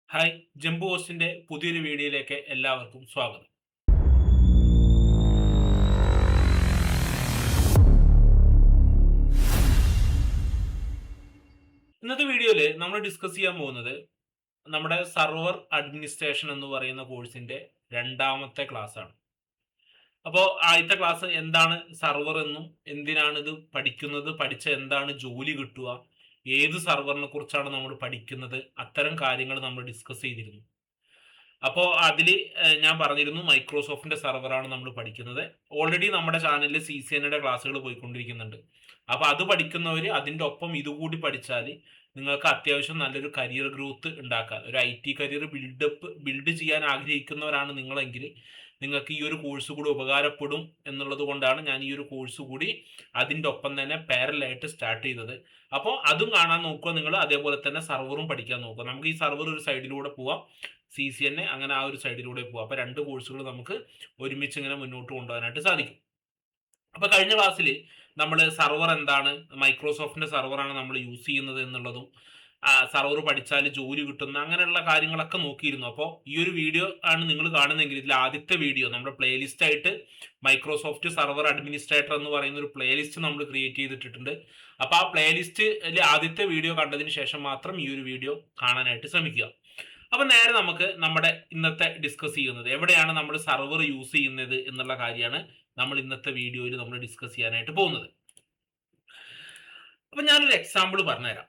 Hi, ജംബു ഹോസ്റ്റിന്റെ പുതിയൊരു വീഡിയോയിലേക്ക് എല്ലാവർക്കും സ്വാഗതം. ഇന്നത്തെ വീഡിയോയിൽ നമ്മൾ ഡിസ്കസ് ചെയ്യാൻ പോകുന്നത് നമ്മുടെ സർവർ അഡ്മിനിസ്ട്രേഷൻ എന്ന് പറയുന്ന കോഴ്സിന്റെ രണ്ടാമത്തെ ക്ലാസ് ആണ്. അപ്പോൾ ആദ്യത്തെ ക്ലാസ് എന്താണ് സർവർ എന്നും എന്തിനാണ് ഇത് പഠിക്കുന്നത്, പഠിച്ച എന്താണ് ജോലി കിട്ടുക, ഏത് സർവറിനെ കുറിച്ചാണ് നമ്മൾ പഠിക്കുന്നത്, അത്തരം കാര്യങ്ങൾ നമ്മൾ ഡിസ്കസ് ചെയ്തിരുന്നു. അപ്പോൾ അതിൽ ഞാൻ പറഞ്ഞിരുന്നു മൈക്രോസോഫ്റ്റിന്റെ സെർവറാണ് നമ്മൾ പഠിക്കുന്നത്. ഓൾറെഡി നമ്മുടെ ചാനലിൽ CCNA ക്ലാസ്സുകൾ പോയിക്കൊണ്ടിരിക്കുന്നുണ്ട്. അപ്പോൾ അത് പഠിക്കുന്നവർ അതിൻ്റെ ഒപ്പം ഇതുകൂടി പഠിച്ചാൽ നിങ്ങൾക്ക് അത്യാവശ്യം നല്ലൊരു കരിയർ ഗ്രോത്ത് ഉണ്ടാക്കാൻ, ഒരു IT കരിയർ ബിൽഡ് ചെയ്യാൻ ആഗ്രഹിക്കുന്നവരാണ് നിങ്ങളെങ്കിൽ നിങ്ങൾക്ക് ഈ ഒരു കോഴ്സ് കൂടി ഉപകാരപ്പെടും എന്നുള്ളത് കൊണ്ടാണ് ഞാൻ ഈ ഒരു കോഴ്സ് കൂടി അതിൻ്റെ ഒപ്പം തന്നെ പാരലായിട്ട് സ്റ്റാർട്ട് ചെയ്തത്. അപ്പോൾ അതും കാണാൻ നോക്കുക നിങ്ങൾ, അതേപോലെ തന്നെ സർവറും പഠിക്കാൻ നോക്കുക. നമുക്ക് ഈ സർവർ ഒരു സൈഡിലൂടെ പോവാം, CCNA അങ്ങനെ ആ ഒരു സൈഡിലൂടെ പോവാം. അപ്പോൾ രണ്ട് കോഴ്സുകൾ നമുക്ക് ഒരുമിച്ച് ഇങ്ങനെ മുന്നോട്ട് കൊണ്ടുപോകാനായിട്ട് സാധിക്കും. അപ്പോൾ കഴിഞ്ഞ ക്ലാസ്സിൽ നമ്മൾ സർവർ എന്താണ്, മൈക്രോസോഫ്റ്റിന്റെ സെർവറാണ് നമ്മൾ യൂസ് ചെയ്യുന്നത് എന്നുള്ളതും സർവർ പഠിച്ചാൽ ജോലി കിട്ടുന്ന അങ്ങനെയുള്ള കാര്യങ്ങളൊക്കെ നോക്കിയിരുന്നു. അപ്പോൾ ഈ ഒരു വീഡിയോ ആണ് നിങ്ങൾ കാണുന്നതെങ്കിൽ ഇതിൽ ആദ്യത്തെ വീഡിയോ നമ്മുടെ പ്ലേലിസ്റ്റ് ആയിട്ട് മൈക്രോസോഫ്റ്റ് സർവർ അഡ്മിനിസ്ട്രേറ്റർ എന്ന് പറയുന്ന ഒരു പ്ലേലിസ്റ്റ് നമ്മൾ ക്രിയേറ്റ് ചെയ്തിട്ടുണ്ട്. അപ്പോൾ ആ പ്ലേലിസ്റ്റിൽ ആദ്യത്തെ വീഡിയോ കണ്ടതിന് ശേഷം മാത്രം ഈ ഒരു വീഡിയോ കാണാനായിട്ട് ശ്രമിക്കുക. അപ്പം നേരെ നമുക്ക് നമ്മുടെ ഇന്നത്തെ ഡിസ്കസ് ചെയ്യുന്നത് എവിടെയാണ് നമ്മൾ സർവർ യൂസ് ചെയ്യുന്നത് എന്നുള്ള കാര്യമാണ് നമ്മൾ ഇന്നത്തെ വീഡിയോയിൽ നമ്മൾ ഡിസ്കസ് ചെയ്യാനായിട്ട് പോകുന്നത്. അപ്പം ഞാനൊരു എക്സാമ്പിൾ പറഞ്ഞുതരാം.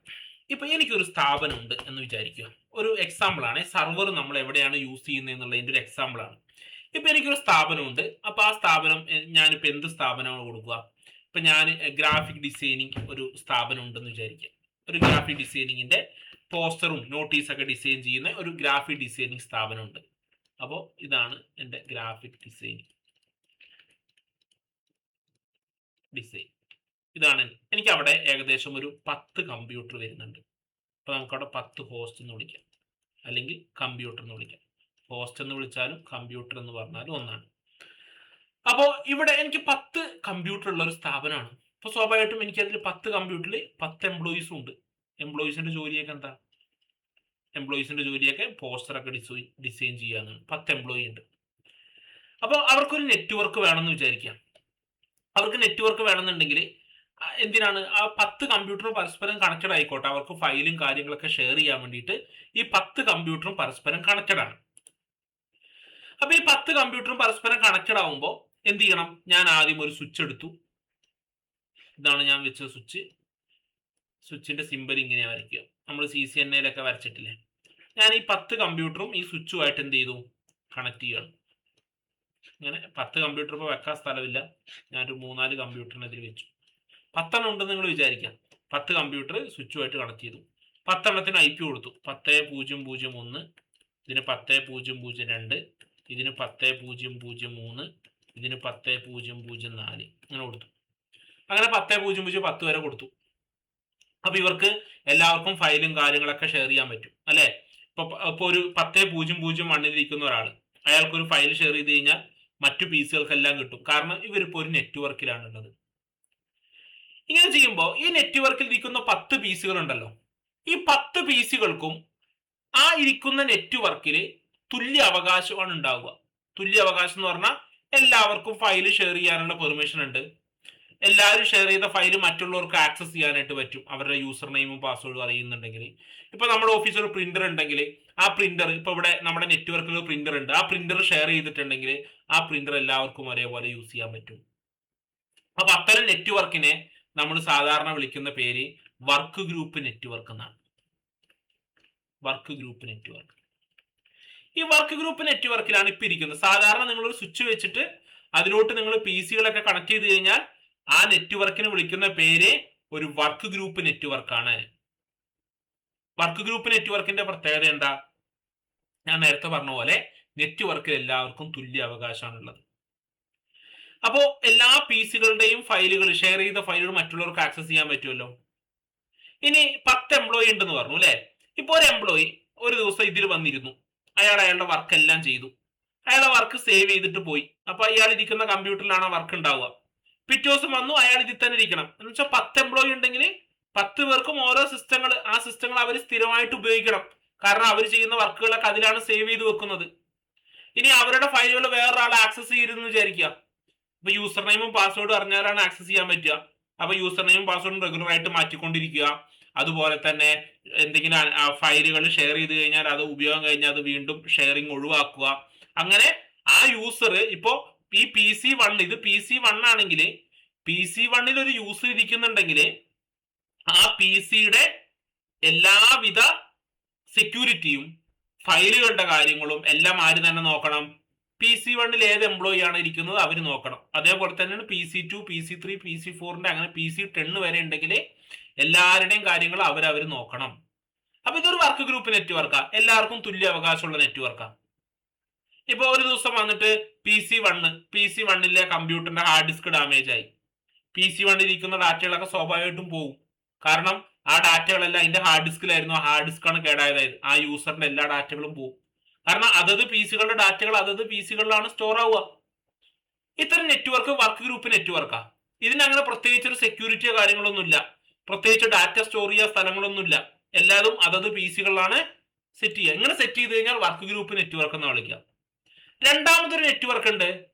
ഇപ്പം എനിക്കൊരു സ്ഥാപനമുണ്ട് എന്ന് വിചാരിക്കുക. ഒരു എക്സാമ്പിളാണ്, സർവർ നമ്മൾ എവിടെയാണ് യൂസ് ചെയ്യുന്നത് എന്നുള്ളതിൻ്റെ ഒരു എക്സാമ്പിളാണ്. ഇപ്പം എനിക്കൊരു സ്ഥാപനമുണ്ട്. അപ്പോൾ ആ സ്ഥാപനം ഞാനിപ്പോൾ എന്ത് സ്ഥാപനമാണ് കൊടുക്കുക? ഇപ്പം ഞാൻ ഗ്രാഫിക് ഡിസൈനിങ് ഒരു സ്ഥാപനം ഉണ്ടെന്ന് വിചാരിക്കുക. ഒരു ഗ്രാഫിക് ഡിസൈനിങ്ങിൻ്റെ പോസ്റ്ററും നോട്ടീസൊക്കെ ഡിസൈൻ ചെയ്യുന്ന ഒരു ഗ്രാഫിക് ഡിസൈനിങ് സ്ഥാപനമുണ്ട്. അപ്പോൾ ഇതാണ് എൻ്റെ ഗ്രാഫിക് ഡിസൈൻ. ഇതാണ് എനിക്ക് അവിടെ ഏകദേശം ഒരു 10 കമ്പ്യൂട്ടർ വരുന്നുണ്ട്. അപ്പോൾ നമുക്കവിടെ 10 ഹോസ്റ്റ് എന്ന് വിളിക്കാം, അല്ലെങ്കിൽ കമ്പ്യൂട്ടർ എന്ന് വിളിക്കാം. ഹോസ്റ്റ് എന്ന് വിളിച്ചാലും കമ്പ്യൂട്ടർ എന്ന് പറഞ്ഞാലും ഒന്നാണ്. അപ്പോൾ ഇവിടെ എനിക്ക് 10 കമ്പ്യൂട്ടർ ഉള്ള ഒരു സ്ഥാപനമാണ്. അപ്പോൾ സ്വാഭാവികമായിട്ടും എനിക്കതിൽ 10 കമ്പ്യൂട്ടറിൽ 10 എംപ്ലോയീസും ഉണ്ട്. എംപ്ലോയീസിന്റെ ജോലിയൊക്കെ എന്താ? എംപ്ലോയീസിന്റെ ജോലിയൊക്കെ പോസ്റ്ററൊക്കെ ഡിസൈൻ ചെയ്യാനാണ്. 10 എംപ്ലോയി ഉണ്ട്. അപ്പോൾ അവർക്കൊരു നെറ്റ്വർക്ക് വേണമെന്ന് വിചാരിക്കാം. അവർക്ക് നെറ്റ്വർക്ക് വേണമെന്നുണ്ടെങ്കിൽ എന്തിനാണ് ആ 10 കമ്പ്യൂട്ടറും പരസ്പരം കണക്റ്റഡ് ആയിക്കോട്ടെ, അവർക്ക് ഫയലും കാര്യങ്ങളൊക്കെ ഷെയർ ചെയ്യാൻ വേണ്ടിയിട്ട് ഈ 10 കമ്പ്യൂട്ടറും പരസ്പരം കണക്റ്റഡ് ആണ്. അപ്പോൾ ഈ 10 കമ്പ്യൂട്ടറും പരസ്പരം കണക്റ്റഡ് ആവുമ്പോൾ എന്ത് ചെയ്യണം? ഞാൻ ആദ്യം ഒരു സ്വിച്ച് എടുത്തു. ഇതാണ് ഞാൻ വെച്ച സ്വിച്ച്. സ്വിച്ചിന്റെ സിമ്പൽ ഇങ്ങനെ വരയ്ക്കുക. നമ്മൾ CCNA വരച്ചിട്ടില്ലേ? ഞാൻ ഈ 10 കമ്പ്യൂട്ടറും ഈ സ്വിച്ചുമായിട്ട് എന്ത് ചെയ്തു? കണക്ട് ചെയ്യണം. ഇങ്ങനെ 10 കമ്പ്യൂട്ടർ ഇപ്പോൾ വെക്കാൻ സ്ഥലമില്ല, ഞാനൊരു 3-4 കമ്പ്യൂട്ടറിന് ഇതിൽ വെച്ചു. 10 ഉണ്ടെന്ന് നിങ്ങൾ വിചാരിക്കാം. 10 കമ്പ്യൂട്ടർ സ്വിച്ചുമായിട്ട് കണക്ട് ചെയ്തു. 10 എണ്ണത്തിന് IP കൊടുത്തു. 10.0.0.1, ഇതിന് 10.0.0.2, ഇതിന് 10.0.0.3, ഇതിന് 10.0.0.4 അങ്ങനെ കൊടുത്തു. അങ്ങനെ 10.0.0.10 വരെ കൊടുത്തു. അപ്പൊ ഇവർക്ക് എല്ലാവർക്കും ഫയലും കാര്യങ്ങളൊക്കെ ഷെയർ ചെയ്യാൻ പറ്റും അല്ലെ? ഇപ്പൊ ഒരു 10.0.0.1 ഇരിക്കുന്ന ഒരാൾ, അയാൾക്കൊരു ഫയൽ ഷെയർ ചെയ്ത് കഴിഞ്ഞാൽ മറ്റു പീസുകൾക്കെല്ലാം കിട്ടും. കാരണം ഇവരിപ്പോ ഒരു നെറ്റ്വർക്കിലാണ് ഉള്ളത്. ഇങ്ങനെ ചെയ്യുമ്പോൾ ഈ നെറ്റ്വർക്കിൽ ഇരിക്കുന്ന 10 പീസുകൾ ഉണ്ടല്ലോ, ഈ 10 പീസുകൾക്കും ആ ഇരിക്കുന്ന നെറ്റ്വർക്കിൽ തുല്യ അവകാശമാണ് ഉണ്ടാവുക. തുല്യ അവകാശം എന്ന് പറഞ്ഞാൽ എല്ലാവർക്കും ഫയൽ ഷെയർ ചെയ്യാനുള്ള പെർമിഷൻ ഉണ്ട്. എല്ലാവരും ഷെയർ ചെയ്ത ഫയൽ മറ്റുള്ളവർക്ക് ആക്സസ് ചെയ്യാനായിട്ട് പറ്റും, അവരുടെ യൂസർ നെയിമും പാസ്വേഡും അറിയുന്നുണ്ടെങ്കിൽ. ഇപ്പൊ നമ്മുടെ ഓഫീസിൽ ഒരു പ്രിന്റർ ഉണ്ടെങ്കിൽ ആ പ്രിന്റർ, ഇപ്പൊ ഇവിടെ നമ്മുടെ നെറ്റ്വർക്കിൽ ഒരു പ്രിന്റർ ഉണ്ട്, ആ പ്രിന്റർ ഷെയർ ചെയ്തിട്ടുണ്ടെങ്കിൽ ആ പ്രിന്റർ എല്ലാവർക്കും ഒരേപോലെ യൂസ് ചെയ്യാൻ പറ്റും. അപ്പൊ അത്തരം നെറ്റ്വർക്കിനെ നമ്മൾ സാധാരണ വിളിക്കുന്ന പേര് വർക്ക് ഗ്രൂപ്പ് നെറ്റ്വർക്ക് എന്നാണ്. Work group network. ഈ വർക്ക് ഗ്രൂപ്പ് നെറ്റ്വർക്കിലാണ് ഇപ്പൊ ഇരിക്കുന്നത്. സാധാരണ നിങ്ങൾ ഒരു സ്വിച്ച് വെച്ചിട്ട് അതിലോട്ട് നിങ്ങൾ PC-കളൊക്കെ കണക്ട് ചെയ്ത് കഴിഞ്ഞാൽ ആ നെറ്റ്വർക്കിന് വിളിക്കുന്ന പേര് ഒരു വർക്ക് ഗ്രൂപ്പ് നെറ്റ്വർക്കാണ്. വർക്ക് ഗ്രൂപ്പ് നെറ്റ്വർക്കിന്റെ പ്രത്യേകത എന്താ? ഞാൻ നേരത്തെ പറഞ്ഞ പോലെ നെറ്റ്വർക്കിൽ എല്ലാവർക്കും തുല്യ അവകാശമാണുള്ളത്. അപ്പോ എല്ലാ PC-കളുടെയും ഫയലുകൾ, ഷെയർ ചെയ്ത ഫയലുകൾ മറ്റുള്ളവർക്ക് ആക്സസ് ചെയ്യാൻ പറ്റുമല്ലോ. ഇനി 10 എംപ്ലോയി ഉണ്ടെന്ന് പറഞ്ഞു അല്ലെ? ഇപ്പൊ ഒരു എംപ്ലോയി ഒരു ദിവസം ഇതിൽ വന്നിരുന്നു, അയാളുടെ വർക്ക് എല്ലാം ചെയ്തു, അയാളുടെ വർക്ക് സേവ് ചെയ്തിട്ട് പോയി. അപ്പൊ അയാൾ ഇരിക്കുന്ന കമ്പ്യൂട്ടറിലാണ് വർക്ക് ഉണ്ടാവുക. പിറ്റേ ദിവസം വന്നു, അയാൾ ഇതിൽ തന്നെ ഇരിക്കണം. എന്ന് വെച്ചാൽ 10 എംപ്ലോയി ഉണ്ടെങ്കിൽ 10 പേർക്കും ഓരോ സിസ്റ്റങ്ങൾ, ആ സിസ്റ്റങ്ങൾ അവർ സ്ഥിരമായിട്ട് ഉപയോഗിക്കണം. കാരണം അവർ ചെയ്യുന്ന വർക്കുകളൊക്കെ അതിലാണ് സേവ് ചെയ്ത് വെക്കുന്നത്. ഇനി അവരുടെ ഫയലുകൾ വേറൊരാൾ ആക്സസ് ചെയ്തെന്ന് വിചാരിക്കുക. ഇപ്പൊ യൂസർ നെയിമും പാസ്വേഡും അറിഞ്ഞാലാണ് ആക്സസ് ചെയ്യാൻ പറ്റുക. അപ്പൊ യൂസർ നെയിമും പാസ്വേഡും റെഗുലർ ആയിട്ട് മാറ്റിക്കൊണ്ടിരിക്കുക. അതുപോലെ തന്നെ എന്തെങ്കിലും ഫയലുകൾ ഷെയർ ചെയ്ത് കഴിഞ്ഞാൽ അത് ഉപയോഗം കഴിഞ്ഞാൽ അത് വീണ്ടും ഷെയറിങ് ഒഴിവാക്കുക. അങ്ങനെ ആ യൂസർ ഇപ്പോ ഈ PC1 ഇത് PC1 ആണെങ്കിൽ PC1 ഒരു യൂസർ ഇരിക്കുന്നുണ്ടെങ്കിൽ ആ PCയുടെ എല്ലാവിധ സെക്യൂരിറ്റിയും ഫയലുകളുടെ കാര്യങ്ങളും എല്ലാം ആര് തന്നെ നോക്കണം? PC1 ഏത് എംപ്ലോയി ആണ് ഇരിക്കുന്നത് അവർ നോക്കണം. അതേപോലെ തന്നെയാണ് PC2, PC3, PC4 അങ്ങനെ PC10 വരെ ഉണ്ടെങ്കിൽ എല്ലാവരുടെയും കാര്യങ്ങൾ അവരവർ നോക്കണം. അപ്പൊ ഇതൊരു വർക്ക് ഗ്രൂപ്പ് നെറ്റ്വർക്കാ, എല്ലാവർക്കും തുല്യ അവകാശമുള്ള നെറ്റ്വർക്കാ. ഇപ്പൊ ഒരു ദിവസം വന്നിട്ട് PC1 കമ്പ്യൂട്ടറിന്റെ ഹാർഡ് ഡിസ്ക് ഡാമേജ് ആയി. PC1 ഇരിക്കുന്ന ഡാറ്റകളൊക്കെ സ്വാഭാവികമായിട്ടും പോകും. കാരണം ആ ഡാറ്റകളെല്ലാം അതിന്റെ ഹാർഡ് ഡിസ്കിലായിരുന്നു. ആ ഹാർഡ് ഡിസ്കാണ് കേടായത്. ആ യൂസറിന്റെ എല്ലാ ഡാറ്റകളും പോകും. കാരണം അതത് PCകളുടെ ഡാറ്റകൾ അതത് PCകളിലാണ് സ്റ്റോർ ആവുക. ഇത്തരം നെറ്റ്വർക്ക് വർക്ക് ഗ്രൂപ്പ് നെറ്റ്വർക്കാ. ഇതിനങ്ങനെ പ്രത്യേകിച്ച് ഒരു സെക്യൂരിറ്റിയോ കാര്യങ്ങളൊന്നുമില്ല. പ്രത്യേകിച്ച് ഡാറ്റ സ്റ്റോർ ചെയ്യാൻ സ്ഥലങ്ങളൊന്നുമില്ല. എല്ലാതും അതത് PCകളിലാണ് സെറ്റ് ചെയ്യുക. ഇങ്ങനെ സെറ്റ് ചെയ്ത് കഴിഞ്ഞാൽ വർക്ക് ഗ്രൂപ്പ് നെറ്റ്വർക്ക് എന്ന് വിളിക്കുക. രണ്ടാമതൊരു നെറ്റ്വർക്ക് ഉണ്ട്,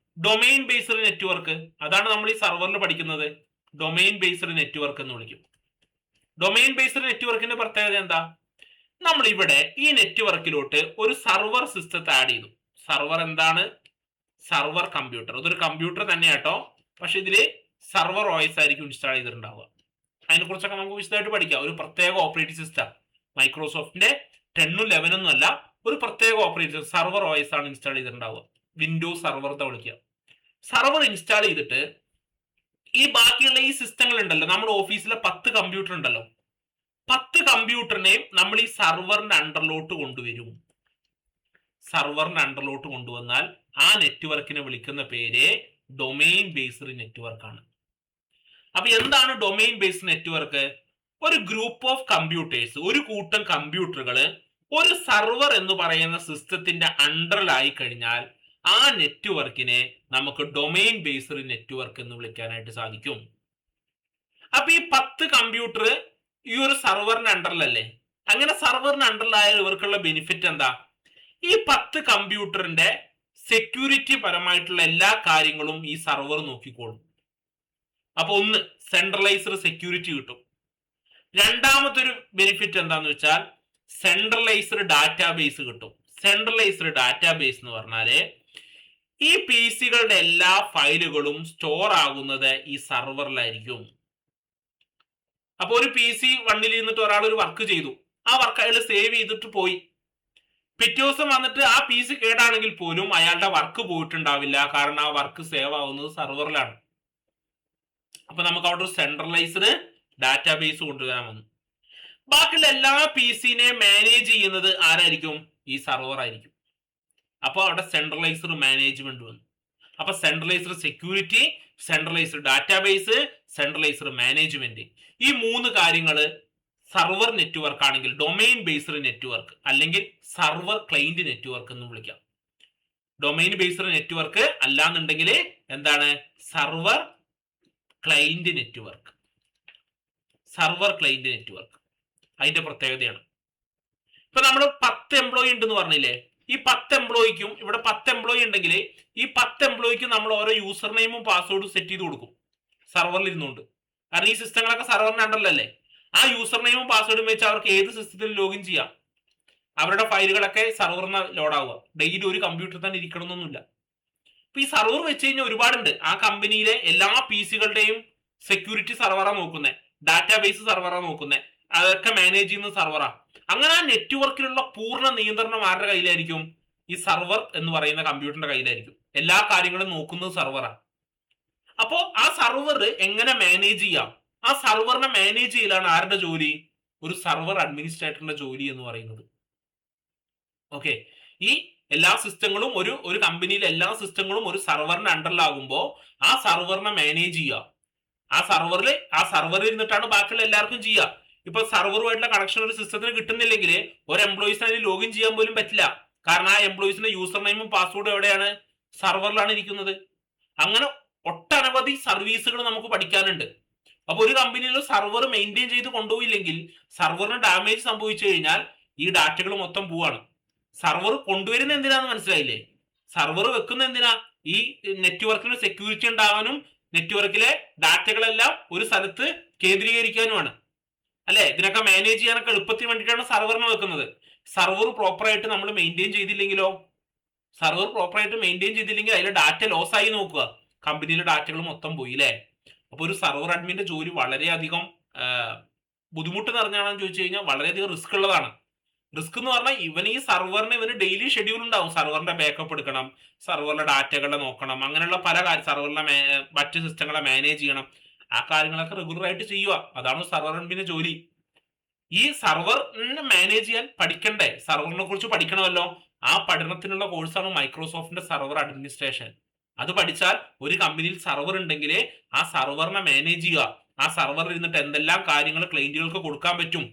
ഡൊമൈൻ ബേസ്ഡ് നെറ്റ്വർക്ക്. അതാണ് നമ്മൾ ഈ സർവറിൽ പഠിക്കുന്നത്. ഡൊമൈൻ ബേസ്ഡ് നെറ്റ്വർക്ക് എന്ന് വിളിക്കും. ഡൊമൈൻ ബേസ്ഡ് നെറ്റ്വർക്കിന്റെ പ്രത്യേകത എന്താ? നമ്മൾ ഇവിടെ ഈ നെറ്റ്വർക്കിലോട്ട് ഒരു സർവർ സിസ്റ്റത്തെ ആഡ് ചെയ്തു. സർവർ എന്താണ്? Server computer. ഇതൊരു കമ്പ്യൂട്ടർ തന്നെയാട്ടോ, പക്ഷെ ഇതില് സർവർ OS ആയിരിക്കും ഇൻസ്റ്റാൾ ചെയ്തിട്ടുണ്ടാവുക. അതിനെ കുറിച്ചൊക്കെ നമുക്ക് വിശദമായിട്ട് പഠിക്കാം. ഒരു പ്രത്യേക ഓപ്പറേറ്റിംഗ് സിസ്റ്റം, മൈക്രോസോഫ്റ്റിന്റെ 10ഉം 11 അല്ല, ഒരു പ്രത്യേക ഓപ്പറേറ്റിംഗ് സർവർ OS ആണ് ഇൻസ്റ്റാൾ ചെയ്തിട്ടുണ്ടാവുക. വിൻഡോസ് സർവർ എന്ന് വിളിക്കുക. സർവർ ഇൻസ്റ്റാൾ ചെയ്തിട്ട് ഈ ബാക്കിയുള്ള ഈ സിസ്റ്റങ്ങൾ ഉണ്ടല്ലോ, നമ്മുടെ ഓഫീസിലെ 10 കമ്പ്യൂട്ടർ ഉണ്ടല്ലോ, 10 കമ്പ്യൂട്ടറിനെയും നമ്മൾ ഈ സർവറിന്റെ അണ്ടറിലോട്ട് കൊണ്ടുവരും. സർവറിന്റെ അണ്ടറിലോട്ട് കൊണ്ടുവന്നാൽ ആ നെറ്റ്വർക്കിനെ വിളിക്കുന്ന പേര് ഡൊമൈൻ ബേസ്ഡ് നെറ്റ്വർക്ക് ആണ്. അപ്പൊ എന്താണ് ഡൊമൈൻ ബേസ്ഡ് നെറ്റ്വർക്ക്? ഒരു ഗ്രൂപ്പ് ഓഫ് കമ്പ്യൂട്ടേഴ്സ്, ഒരു കൂട്ടം കമ്പ്യൂട്ടറുകൾ ഒരു സർവർ എന്ന് പറയുന്ന സിസ്റ്റത്തിന്റെ അണ്ടറിലായി കഴിഞ്ഞാൽ ആ നെറ്റ്വർക്കിനെ നമുക്ക് ഡൊമൈൻ ബേസ്ഡ് നെറ്റ്വർക്ക് എന്ന് വിളിക്കാനായിട്ട് സാധിക്കും. അപ്പൊ ഈ 10 കമ്പ്യൂട്ടർ ഈ ഒരു സർവറിന്റെ അണ്ടറിലല്ലേ? അങ്ങനെ സർവറിന്റെ അണ്ടറിലായ ഇവർക്കുള്ള ബെനിഫിറ്റ് എന്താ? ഈ 10 കമ്പ്യൂട്ടറിന്റെ സെക്യൂരിറ്റി പരമായിട്ടുള്ള എല്ലാ കാര്യങ്ങളും ഈ സർവർ നോക്കിക്കോളും. അപ്പൊ ഒന്ന്, സെൻട്രലൈസ്ഡ് സെക്യൂരിറ്റി കിട്ടും. രണ്ടാമത്തെ ഒരു ബെനിഫിറ്റ് എന്താന്ന് വെച്ചാൽ സെൻട്രലൈസ്ഡ് ഡാറ്റാബേസ് കിട്ടും. സെൻട്രലൈസ്ഡ് ഡാറ്റാബേസ് എന്ന് പറഞ്ഞാല് ഈ PCകളുടെ എല്ലാ ഫയലുകളും സ്റ്റോർ ആകുന്നത് ഈ സർവറിലായിരിക്കും. അപ്പൊ ഒരു PC1 ഇരുന്നിട്ട് ഒരാൾ ഒരു വർക്ക് ചെയ്തു, ആ വർക്ക് അയാൾ സേവ് ചെയ്തിട്ട് പോയി. പിറ്റേ ദിവസം വന്നിട്ട് ആ PC കേടാണെങ്കിൽ പോലും അയാളുടെ വർക്ക് പോയിട്ടുണ്ടാവില്ല, കാരണം ആ വർക്ക് സേവ് ആവുന്നത് സർവറിലാണ്. അപ്പൊ നമുക്ക് അവിടെ ഒരു സെൻട്രലൈസ്ഡ് ഡാറ്റാബേസ് കൊണ്ടുവരാൻ വന്നു. ബാക്കിയുള്ള എല്ലാ PCനെ മാനേജ് ചെയ്യുന്നത് ആരായിരിക്കും? ഈ സർവർ ആയിരിക്കും. അപ്പൊ അവിടെ സെൻട്രലൈസ്ഡ് മാനേജ്മെന്റ് വന്നു. അപ്പൊ centralised security, centralised database, centralised management, ഈ 3 കാര്യങ്ങള് സർവർ നെറ്റ്വർക്ക് ആണെങ്കിൽ ഡൊമൈൻ ബേസ്ഡ് നെറ്റ്വർക്ക് അല്ലെങ്കിൽ സർവർ ക്ലൈന്റ് നെറ്റ്വർക്ക് എന്ന് വിളിക്കാം. ഡൊമൈൻ ബേസ്ഡ് നെറ്റ്വർക്ക് അല്ലാന്നുണ്ടെങ്കിൽ എന്താണ്? Server client network. Server client network അതിന്റെ പ്രത്യേകതയാണ്. ഇപ്പൊ നമ്മൾ 10 എംപ്ലോയി ഉണ്ടെന്ന് പറഞ്ഞില്ലേ? ഈ 10 എംപ്ലോയിക്കും ഇവിടെ 10 എംപ്ലോയി ഉണ്ടെങ്കിൽ ഈ 10 എംപ്ലോയിക്കും നമ്മൾ ഓരോ യൂസർ നെയിമും പാസ്വേഡും സെറ്റ് ചെയ്ത് കൊടുക്കും സർവറിൽ ഇരുന്നുകൊണ്ട്. കാരണം ഈ സിസ്റ്റങ്ങളൊക്കെ സർവറിന്റെ അണ്ടറിലല്ലേ? ആ യൂസർ നെയിമും പാസ്വേഡും വെച്ച് അവർക്ക് ഏത് സിസ്റ്റത്തിൽ ലോഗിൻ ചെയ്യാം. അവരുടെ ഫയലുകളൊക്കെ സർവറിന് ലോഡ് ആവുക. ഡെയിലി ഒരു കമ്പ്യൂട്ടർ തന്നെ ഇരിക്കണം എന്നൊന്നുമില്ല. അപ്പൊ ഈ സർവർ വെച്ച് കഴിഞ്ഞാൽ ഒരുപാടുണ്ട്. ആ കമ്പനിയിലെ എല്ലാ PCകളുടെയും സെക്യൂരിറ്റി സർവറാ നോക്കുന്നത്, ഡാറ്റാബേസ് സർവറാ നോക്കുന്നത്, അതൊക്കെ മാനേജ് ചെയ്യുന്ന സർവറാ. അങ്ങനെ ആ നെറ്റ്വർക്കിലുള്ള പൂർണ്ണ നിയന്ത്രണം ആരുടെ കയ്യിലായിരിക്കും? ഈ സർവർ എന്ന് പറയുന്ന കമ്പ്യൂട്ടറിന്റെ കയ്യിലായിരിക്കും. എല്ലാ കാര്യങ്ങളും നോക്കുന്നത് സർവറാ. അപ്പോ ആ സർവർ എങ്ങനെ മാനേജ് ചെയ്യാം? ആ സർവറിനെ മാനേജ് ചെയ്യലാണ് ആരുടെ ജോലി? ഒരു സർവർ അഡ്മിനിസ്ട്രേറ്ററിന്റെ ജോലി എന്ന് പറയുന്നത്. ഓക്കെ, ഈ എല്ലാ സിസ്റ്റങ്ങളും ഒരു കമ്പനിയിലെ എല്ലാ സിസ്റ്റങ്ങളും ഒരു സർവറിന്റെ അണ്ടറിലാകുമ്പോൾ ആ സർവറിനെ മാനേജ് ചെയ്യുക. ആ സർവറിൽ ഇരുന്നിട്ടാണ് ബാക്കിയുള്ള എല്ലാവർക്കും ചെയ്യുക. ഇപ്പൊ സർവറുമായിട്ടുള്ള കണക്ഷൻ ഒരു സിസ്റ്റത്തിന് കിട്ടുന്നില്ലെങ്കിൽ ഒരു എംപ്ലോയീസിന് അതിൽ ലോഗിൻ ചെയ്യാൻ പോലും പറ്റില്ല. കാരണം ആ എംപ്ലോയീസിന്റെ യൂസർ നെയിമും പാസ്വേഡും എവിടെയാണ്? സർവറിലാണ് ഇരിക്കുന്നത്. അങ്ങനെ ഒട്ടനവധി സർവീസുകൾ നമുക്ക് പഠിക്കാനുണ്ട്. അപ്പൊ ഒരു കമ്പനിയിൽ സർവർ മെയിൻറ്റെയിൻ ചെയ്ത് കൊണ്ടുപോയില്ലെങ്കിൽ, സർവറിന് ഡാമേജ് സംഭവിച്ചു കഴിഞ്ഞാൽ ഈ ഡാറ്റകൾ മൊത്തം പോവാണ്. സർവർ കൊണ്ടുവരുന്ന എന്തിനാന്ന് മനസ്സിലായില്ലേ? സർവർ വെക്കുന്ന എന്തിനാ? ഈ നെറ്റ്വർക്കിന് സെക്യൂരിറ്റി ഉണ്ടാവാനും നെറ്റ്വർക്കിലെ ഡാറ്റകളെല്ലാം ഒരു സ്ഥലത്ത് കേന്ദ്രീകരിക്കാനുമാണ് അല്ലെ? ഇതിനൊക്കെ മാനേജ് ചെയ്യാനൊക്കെ എളുപ്പത്തിന് വേണ്ടിയിട്ടാണ് സർവറിന് വെക്കുന്നത്. സർവർ പ്രോപ്പറായിട്ട് നമ്മൾ മെയിൻറ്റെയിൻ ചെയ്തില്ലെങ്കിലോ? സർവർ പ്രോപ്പറായിട്ട് മെയിൻറ്റെയിൻ ചെയ്തില്ലെങ്കിൽ അതിലെ ഡാറ്റ ലോസ് ആയി നോക്കുക, കമ്പനിയിലെ ഡാറ്റകൾ മൊത്തം പോയി അല്ലേ? അപ്പോൾ ഒരു സർവർ അഡ്മിന്റെ ജോലി വളരെയധികം ബുദ്ധിമുട്ട് നിറഞ്ഞാണെന്ന് ചോദിച്ചു കഴിഞ്ഞാൽ വളരെയധികം റിസ്ക് ഉള്ളതാണ്. റിസ്ക് എന്ന് പറഞ്ഞാൽ ഈ സർവറിന് ഇവന് ഡെയിലി ഷെഡ്യൂൾ ഉണ്ടാവും. സർവറിന്റെ ബാക്കപ്പ് എടുക്കണം, സർവറിലെ ഡാറ്റകളെ നോക്കണം, അങ്ങനെയുള്ള പല കാര്യം, സർവറിലെ മറ്റ് സിസ്റ്റങ്ങളെ മാനേജ് ചെയ്യണം. ആ കാര്യങ്ങളൊക്കെ റെഗുലർ ആയിട്ട് ചെയ്യുക. അതാണ് സർവർ അഡ്മിന്റെ ജോലി. ഈ സർവറിനെ മാനേജ് ചെയ്യാൻ പഠിക്കണ്ടേ? സർവറിനെ കുറിച്ച് പഠിക്കണമല്ലോ. ആ പഠനത്തിനുള്ള കോഴ്സാണ് മൈക്രോസോഫ്റ്റിന്റെ സർവർ അഡ്മിനിസ്ട്രേഷൻ. അത് പഠിച്ചാൽ ഒരു കമ്പനിയിൽ സർവർ ഉണ്ടെങ്കിൽ ആ സർവറിനെ മാനേജ് ചെയ്യുക, ആ സർവറിൽ ഇരുന്നിട്ട് എന്തെല്ലാം കാര്യങ്ങൾ ക്ലയന്റുകൾക്ക് കൊടുക്കാൻ പറ്റും,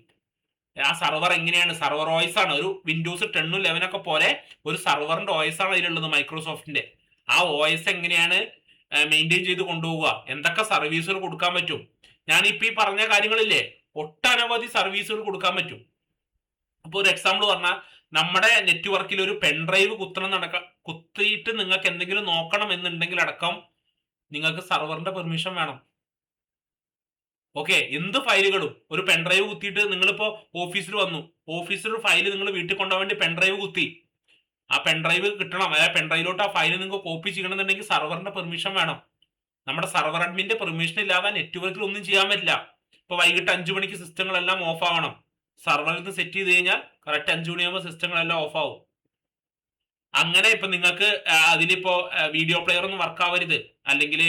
ആ സർവർ എങ്ങനെയാണ്, സർവർ OS ആണ്. ഒരു വിൻഡോസ് 10 11 പോലെ ഒരു സർവറിന്റെ OS ആണ് അതിലുള്ളത് മൈക്രോസോഫ്റ്റിന്റെ. ആ OS എങ്ങനെയാണ് മെയിൻറ്റെയിൻ ചെയ്ത് കൊണ്ടുപോവുക, എന്തൊക്കെ സർവീസുകൾ കൊടുക്കാൻ പറ്റും. ഞാനിപ്പോ ഈ പറഞ്ഞ കാര്യങ്ങളില്ലേ, ഒട്ടനവധി സർവീസുകൾ കൊടുക്കാൻ പറ്റും. അപ്പൊ ഒരു എക്സാമ്പിൾ പറഞ്ഞാൽ, നമ്മുടെ നെറ്റ്വർക്കിൽ ഒരു പെൻഡ്രൈവ് കുത്തിയിട്ട് നിങ്ങൾക്ക് എന്തെങ്കിലും നോക്കണം എന്നുണ്ടെങ്കിൽ അടക്കം നിങ്ങൾക്ക് സർവറിന്റെ പെർമിഷൻ വേണം. ഓക്കെ, എന്ത് ഫയലുകളും ഒരു പെൻഡ്രൈവ് കുത്തിയിട്ട് നിങ്ങളിപ്പോ ഓഫീസിൽ വന്നു, ഓഫീസിൽ ഒരു ഫയൽ നിങ്ങൾ വീട്ടിൽ കൊണ്ടുപോകാൻ വേണ്ടി പെൻഡ്രൈവ് കുത്തി, ആ പെൻഡ്രൈവ് കിട്ടണം, അതായത് പെൻഡ്രൈവിലോട്ട് ആ ഫയൽ നിങ്ങൾക്ക് കോപ്പി ചെയ്യണമെന്നുണ്ടെങ്കിൽ സർവറിന്റെ പെർമിഷൻ വേണം. നമ്മുടെ സർവർ അഡ്മിന്റെ പെർമിഷൻ ഇല്ലാതെ നെറ്റ്വർക്കിൽ ഒന്നും ചെയ്യാൻ പറ്റില്ല. ഇപ്പൊ വൈകിട്ട് 5 മണിക്ക് സിസ്റ്റങ്ങളെല്ലാം ഓഫ് ആവണം. സർവറിൽ നിന്ന് സെറ്റ് ചെയ്ത് കഴിഞ്ഞാൽ കറക്റ്റ് 5 മണിയാകുമ്പോൾ സിസ്റ്റങ്ങളെല്ലാം ഓഫ് ആവും. അങ്ങനെ ഇപ്പൊ നിങ്ങൾക്ക് അതിലിപ്പോ വീഡിയോ പ്ലെയർ ഒന്നും വർക്ക് ആവരുത്, അല്ലെങ്കിൽ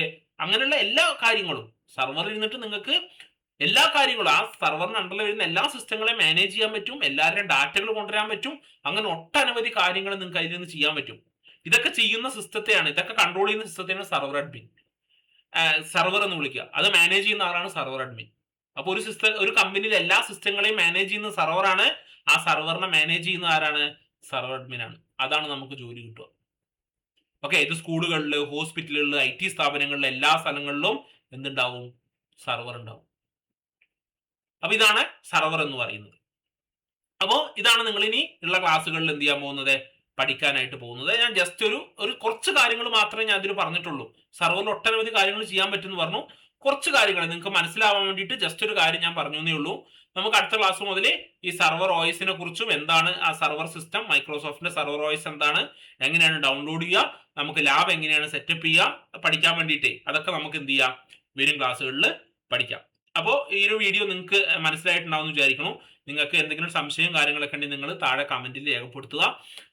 അങ്ങനെയുള്ള എല്ലാ കാര്യങ്ങളും സർവറിൽ ഇരുന്നിട്ട് നിങ്ങൾക്ക് എല്ലാ കാര്യങ്ങളും ആ സർവറിന് അണ്ടറിൽ വരുന്ന എല്ലാ സിസ്റ്റങ്ങളെ മാനേജ് ചെയ്യാൻ പറ്റും, എല്ലാവരുടെയും ഡാറ്റകൾ കൊണ്ടുവരാൻ പറ്റും. അങ്ങനെ ഒട്ടനവധി കാര്യങ്ങൾ നിങ്ങൾക്ക് അതിൽ നിന്ന് ചെയ്യാൻ പറ്റും. ഇതൊക്കെ ചെയ്യുന്ന സിസ്റ്റത്തെയാണ്, ഇതൊക്കെ കൺട്രോൾ ചെയ്യുന്ന സിസ്റ്റത്തെയാണ് സർവർ അഡ്മിൻ, സർവർ എന്ന് വിളിക്കുക. അത് മാനേജ് ചെയ്യുന്ന ആളാണ് സർവർ അഡ്മിൻ. അപ്പൊ ഒരു കമ്പനിയിലെ എല്ലാ സിസ്റ്റങ്ങളെയും മാനേജ് ചെയ്യുന്ന സർവറാണ്. ആ സർവറിനെ മാനേജ് ചെയ്യുന്ന ആരാണ്? സർവർ അഡ്മിൻ ആണ്. അതാണ് നമുക്ക് ജോലി കിട്ടുക. ഓക്കെ, ഇത് സ്കൂളുകളിൽ, ഹോസ്പിറ്റലുകളിൽ, IT സ്ഥാപനങ്ങളിൽ, എല്ലാ സ്ഥലങ്ങളിലും എന്തുണ്ടാവും? സർവർ ഉണ്ടാവും. അപ്പൊ ഇതാണ് സർവർ എന്ന് പറയുന്നത്. അപ്പോൾ ഇതാണ് നിങ്ങൾ ഇനി ഉള്ള ക്ലാസ്സുകളിൽ എന്ത് ചെയ്യാൻ പോകുന്നത്? പഠിക്കാനായിട്ട് പോകുന്നത്. ഞാൻ ജസ്റ്റ് ഒരു കുറച്ച് കാര്യങ്ങൾ മാത്രമേ ഞാൻ അതിൽ പറഞ്ഞിട്ടുള്ളൂ. സർവറിൽ ഒട്ടനവധി കാര്യങ്ങൾ ചെയ്യാൻ പറ്റുമെന്ന് പറഞ്ഞു. കുറച്ച് കാര്യങ്ങൾ നിങ്ങൾക്ക് മനസ്സിലാവാൻ വേണ്ടിയിട്ട് ജസ്റ്റ് ഒരു കാര്യം ഞാൻ പറഞ്ഞു എന്നേ ഉള്ളൂ. നമുക്ക് അടുത്ത ക്ലാസ് മുതൽ ഈ സർവർ OSനെ കുറിച്ചും, എന്താണ് ആ സർവർ സിസ്റ്റം, മൈക്രോസോഫ്റ്റിന്റെ സർവർ OS എന്താണ്, എങ്ങനെയാണ് ഡൗൺലോഡ് ചെയ്യുക, നമുക്ക് ലാബ് എങ്ങനെയാണ് സെറ്റപ്പ് ചെയ്യുക പഠിക്കാൻ വേണ്ടിയിട്ട്, അതൊക്കെ നമുക്ക് എന്ത് ചെയ്യാം, വരും ക്ലാസ്സുകളിൽ പഠിക്കാം. അപ്പോൾ ഈ ഒരു വീഡിയോ നിങ്ങൾക്ക് മനസ്സിലായിട്ടുണ്ടാവും എന്ന് വിചാരിക്കുന്നു. നിങ്ങൾക്ക് എന്തെങ്കിലും സംശയം കാര്യങ്ങളൊക്കെ ഉണ്ടെങ്കിൽ നിങ്ങൾ താഴെ കമന്റിൽ രേഖപ്പെടുത്തുക.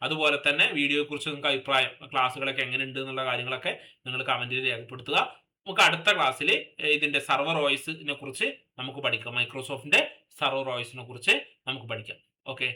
അതുപോലെ തന്നെ വീഡിയോയെ കുറിച്ച് നിങ്ങൾക്ക് അഭിപ്രായം, ക്ലാസ്സുകളൊക്കെ എങ്ങനെയുണ്ട് എന്നുള്ള കാര്യങ്ങളൊക്കെ നിങ്ങൾ കമന്റിൽ രേഖപ്പെടുത്തുക. നമുക്ക് അടുത്ത ക്ലാസ്സിൽ ഇതിന്റെ സർവർ OSനെ കുറിച്ച് നമുക്ക് പഠിക്കാം. മൈക്രോസോഫ്റ്റിന്റെ സർവർ OSനെ കുറിച്ച് നമുക്ക് പഠിക്കാം. ഓക്കെ.